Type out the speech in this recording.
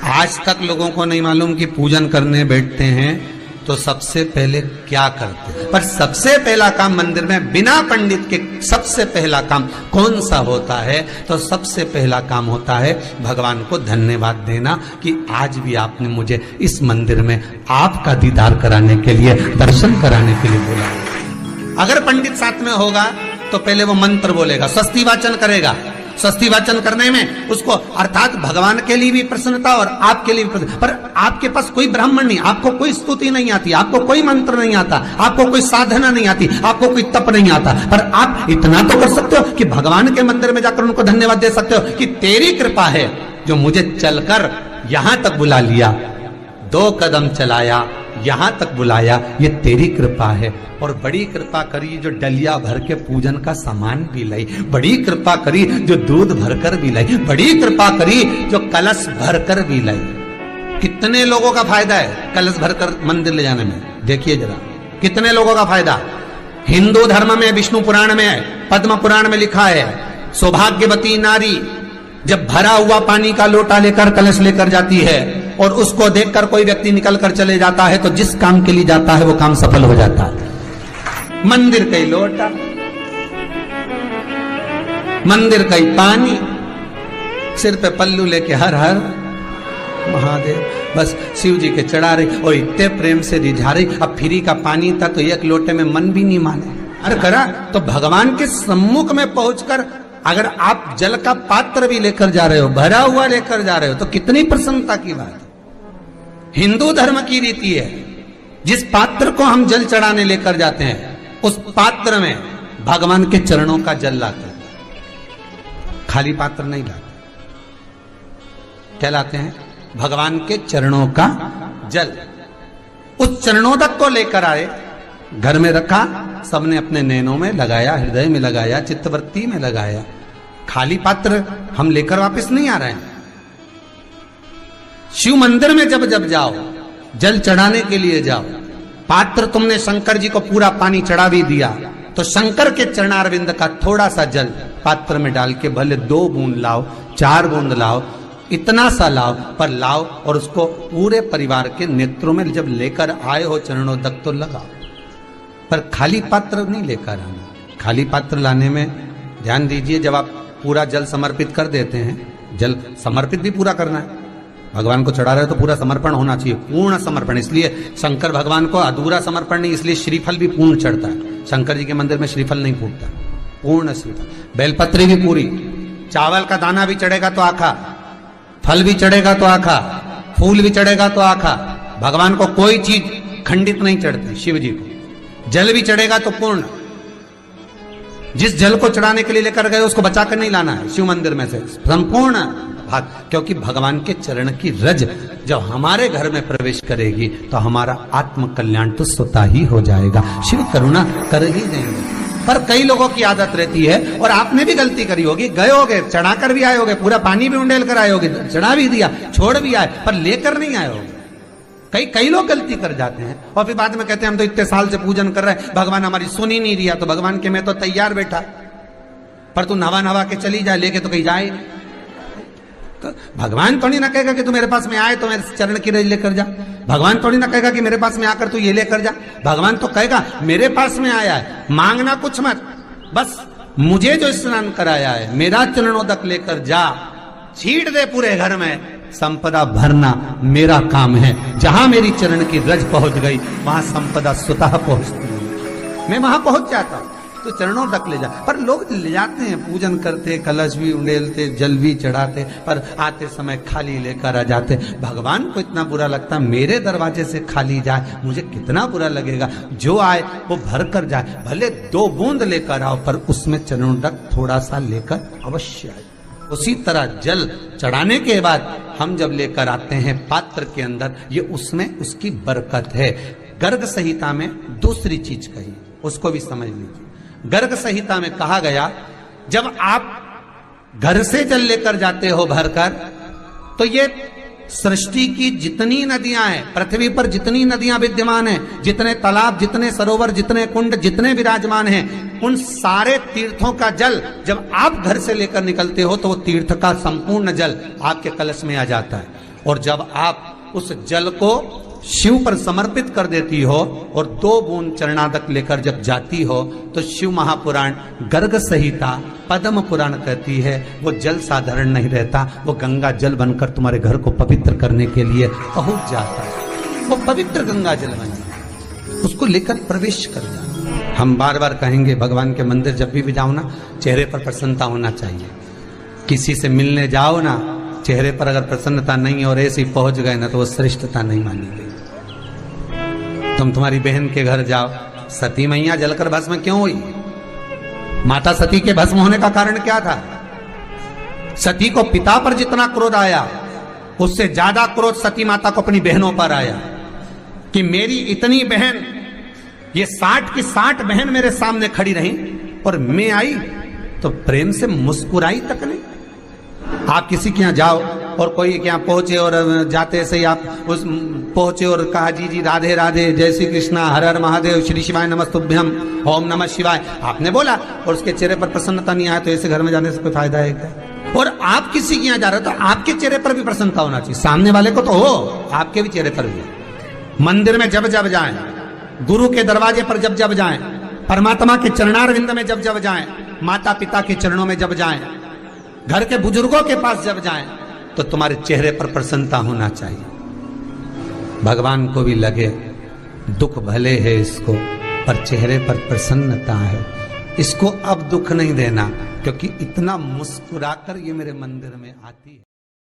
आज तक लोगों को नहीं मालूम कि पूजन करने बैठते हैं तो सबसे पहले क्या करते हैं। पर सबसे पहला काम मंदिर में बिना पंडित के सबसे पहला काम कौन सा होता है? तो सबसे पहला काम होता है भगवान को धन्यवाद देना कि आज भी आपने मुझे इस मंदिर में आपका दीदार कराने के लिए, दर्शन कराने के लिए बोला। अगर पंडित साथ में होगा तो पहले वो मंत्र बोलेगा, स्वस्ति वाचन करेगा। स्वस्ति वाचन करने में उसको अर्थात भगवान के लिए भी प्रसन्नता और आपके लिए भी प्रसन्नता। पर आपके पास कोई ब्राह्मण नहीं, आपको कोई स्तुति नहीं आती, आपको कोई मंत्र नहीं आता, आपको कोई साधना नहीं आती, आपको कोई तप नहीं आता, पर आप इतना तो कर सकते हो कि भगवान के मंदिर में जाकर उनको धन्यवाद दे सकते हो कि तेरी कृपा है जो मुझे चलकर यहां तक बुला लिया, 2 कदम चलाया, यहां तक बुलाया, ये तेरी कृपा है। और बड़ी कृपा करी जो डलिया भर के पूजन का सामान भी लाई, बड़ी कृपा करी जो दूध भरकर भी लाई, बड़ी कृपा करी जो कलश भरकर भी लाई। कितने लोगों का फायदा है कलश भरकर मंदिर ले जाने में? देखिए जरा कितने लोगों का फायदा। हिंदू धर्म में विष्णु पुराण में, पद्म पुराण में लिखा है, सौभाग्यवती नारी जब भरा हुआ पानी का लोटा लेकर कलश लेकर जाती है और उसको देखकर कोई व्यक्ति निकल कर चले जाता है तो जिस काम के लिए जाता है वो काम सफल हो जाता है। मंदिर का ही लोटा, मंदिर का ही पानी, सिर पे पल्लू लेके हर हर महादेव बस शिव जी के चढ़ा रही और इतने प्रेम से रिझा रही। अब फ्री का पानी था तो एक लोटे में मन भी नहीं माने। अरे करा तो भगवान के सम्मुख में पहुंचकर अगर आप जल का पात्र भी लेकर जा रहे हो, भरा हुआ लेकर जा रहे हो, तो कितनी प्रसन्नता की बात है। हिंदू धर्म की रीति है, जिस पात्र को हम जल चढ़ाने लेकर जाते हैं उस पात्र में भगवान के चरणों का जल लाते हैं, खाली पात्र नहीं लाते। क्या लाते हैं? भगवान के चरणों का जल। उस चरणोदक को लेकर आए, घर में रखा, सबने अपने नैनों में लगाया, हृदय में लगाया, चित्तवृत्ति में लगाया। खाली पात्र हम लेकर वापस नहीं आ रहे हैं। शिव मंदिर में जब जब जाओ, जल चढ़ाने के लिए जाओ, पात्र तुमने शंकर जी को पूरा पानी चढ़ा भी दिया तो शंकर के चरणारविंद का थोड़ा सा जल पात्र में डाल के भले 2 बूंद लाओ, 4 बूंद लाओ, इतना सा लाओ, पर लाओ और उसको पूरे परिवार के नेत्रों में जब लेकर आए हो चरणोदक तो लगाओ। पर खाली पात्र नहीं लेकर आना। खाली पात्र लाने में ध्यान दीजिए, जब आप पूरा जल समर्पित कर देते हैं, जल समर्पित भी पूरा करना है, भगवान को चढ़ा रहे हो तो पूरा समर्पण होना चाहिए, पूर्ण समर्पण। इसलिए शंकर भगवान को अधूरा समर्पण नहीं, इसलिए श्रीफल भी पूर्ण चढ़ता है। शंकर जी के मंदिर में श्रीफल नहीं फूटता, पूर्ण श्रीफल। बेलपत्री भी पूरी, चावल का दाना भी चढ़ेगा तो आखा, फल भी चढ़ेगा तो आखा, फूल भी चढ़ेगा तो आखा। भगवान को कोई चीज खंडित नहीं चढ़ती, शिव जी को जल भी चढ़ेगा तो पूर्ण। जिस जल को चढ़ाने के लिए लेकर गए उसको बचा कर नहीं लाना है शिव मंदिर में से, संपूर्ण भाग। क्योंकि भगवान के चरण की रज जब हमारे घर में प्रवेश करेगी तो हमारा आत्म कल्याण तो स्वतः ही हो जाएगा। शिव करुणा कर ही देंगे। पर कई लोगों की आदत रहती है, और आपने भी गलती करी होगी, गए होगे, चढ़ाकर भी आए होगे, पूरा पानी भी उंडेल कर आए होगे, चढ़ा भी दिया, छोड़ भी आए, पर लेकर नहीं आए होगे। कई लोग गलती कर जाते हैं और फिर बाद में कहते हैं हम तो इतने साल से पूजन कर रहे हैं, भगवान हमारी सुन ही नहीं दिया। तो भगवान के मैं तो तैयार बैठा, पर तू नवा के चली जाए, लेके तो कहीं जाए। तो भगवान थोड़ी ना कहेगा कि तू मेरे पास में आए तो मेरे चरण की रज लेकर जा। भगवान थोड़ी ना कहेगा कि मेरे पास में आकर तू ये लेकर जा। भगवान तो कहेगा मेरे पास में आया है, मांगना कुछ मत, बस मुझे जो स्नान कराया है मेरा चरणोदक लेकर जा, छीट दे पूरे घर में, संपदा भरना मेरा काम है। जहां मेरी चरण की रज पहुंच गई वहां संपदा स्वतः पहुंचती है, मैं वहां पहुंच जाता हूं। तो चरणों तक ले जा। पर लोग ले जाते हैं, पूजन करते, कलश भी उंडेलते, जल भी चढ़ाते, पर आते समय खाली लेकर आ जाते। भगवान को इतना बुरा लगता, मेरे दरवाजे से खाली जाए मुझे कितना बुरा लगेगा। जो आए वो भर कर जाए, भले 2 बूंद लेकर आओ, पर उसमें चरणों तक थोड़ा सा लेकर अवश्य आए। उसी तरह जल चढ़ाने के बाद हम जब लेकर आते हैं पात्र के अंदर, ये उसमें उसकी बरकत है। गर्ग संहिता में दूसरी चीज कही, उसको भी समझ लीजिए। गर्ग संहिता में कहा गया, जब आप घर से जल लेकर जाते हो भरकर, तो ये सृष्टि की जितनी नदियां हैं, पृथ्वी पर जितनी नदियां विद्यमान हैं, जितने तालाब, जितने सरोवर, जितने कुंड, जितने विराजमान हैं, उन सारे तीर्थों का जल जब आप घर से लेकर निकलते हो तो वो तीर्थ का संपूर्ण जल आपके कलश में आ जाता है। और जब आप उस जल को शिव पर समर्पित कर देती हो और 2 बूंद चरणादक लेकर जब जाती हो तो शिव महापुराण गर्ग संहिता पद्म पुराण कहती है वो जल साधारण नहीं रहता, वो गंगा जल बनकर तुम्हारे घर को पवित्र करने के लिए पहुंच जाता है। वो पवित्र गंगा जल बन जाता, उसको लेकर प्रवेश कर जाओ। हम बार बार कहेंगे भगवान के मंदिर जब भी जाओ ना, चेहरे पर प्रसन्नता होना चाहिए। किसी से मिलने जाओ ना, चेहरे पर अगर प्रसन्नता नहीं और ऐसे ही पहुंच गए ना तो वो श्रेष्ठता नहीं मानी गई। तुम तुम्हारी बहन के घर जाओ, सती मैया जलकर भस्म क्यों हुई? माता सती के भस्म होने का कारण क्या था? सती को पिता पर जितना क्रोध आया उससे ज्यादा क्रोध सती माता को अपनी बहनों पर आया कि मेरी इतनी बहन, ये 60 की 60 बहन मेरे सामने खड़ी रही और मैं आई तो प्रेम से मुस्कुराई तक नहीं। आप किसी के यहाँ जाओ और कोई के यहाँ पहुंचे और जाते से ही आप उस पहुंचे और कहा जी जी राधे राधे, जय श्री कृष्णा, हर हर महादेव, श्री शिवाय नमस्तुभ्यम, ओम नमः शिवाय आपने बोला और उसके चेहरे पर प्रसन्नता नहीं आया तो ऐसे घर में जाने से कोई फायदा है क्या? और आप किसी के यहाँ जा रहे हो तो आपके चेहरे पर भी प्रसन्नता होना चाहिए, सामने वाले को तो हो, आपके भी चेहरे पर भी। मंदिर में जब जब जाएं, गुरु के दरवाजे पर जब जब जाएं, परमात्मा के चरणारविंद में जब जब जाएं, माता पिता के चरणों में जब जाएं, घर के बुजुर्गों के पास जब जाएं तो तुम्हारे चेहरे पर प्रसन्नता होना चाहिए। भगवान को भी लगे दुख भले है इसको पर चेहरे पर प्रसन्नता है, इसको अब दुख नहीं देना क्योंकि इतना मुस्कुराकर ये मेरे मंदिर में आती है।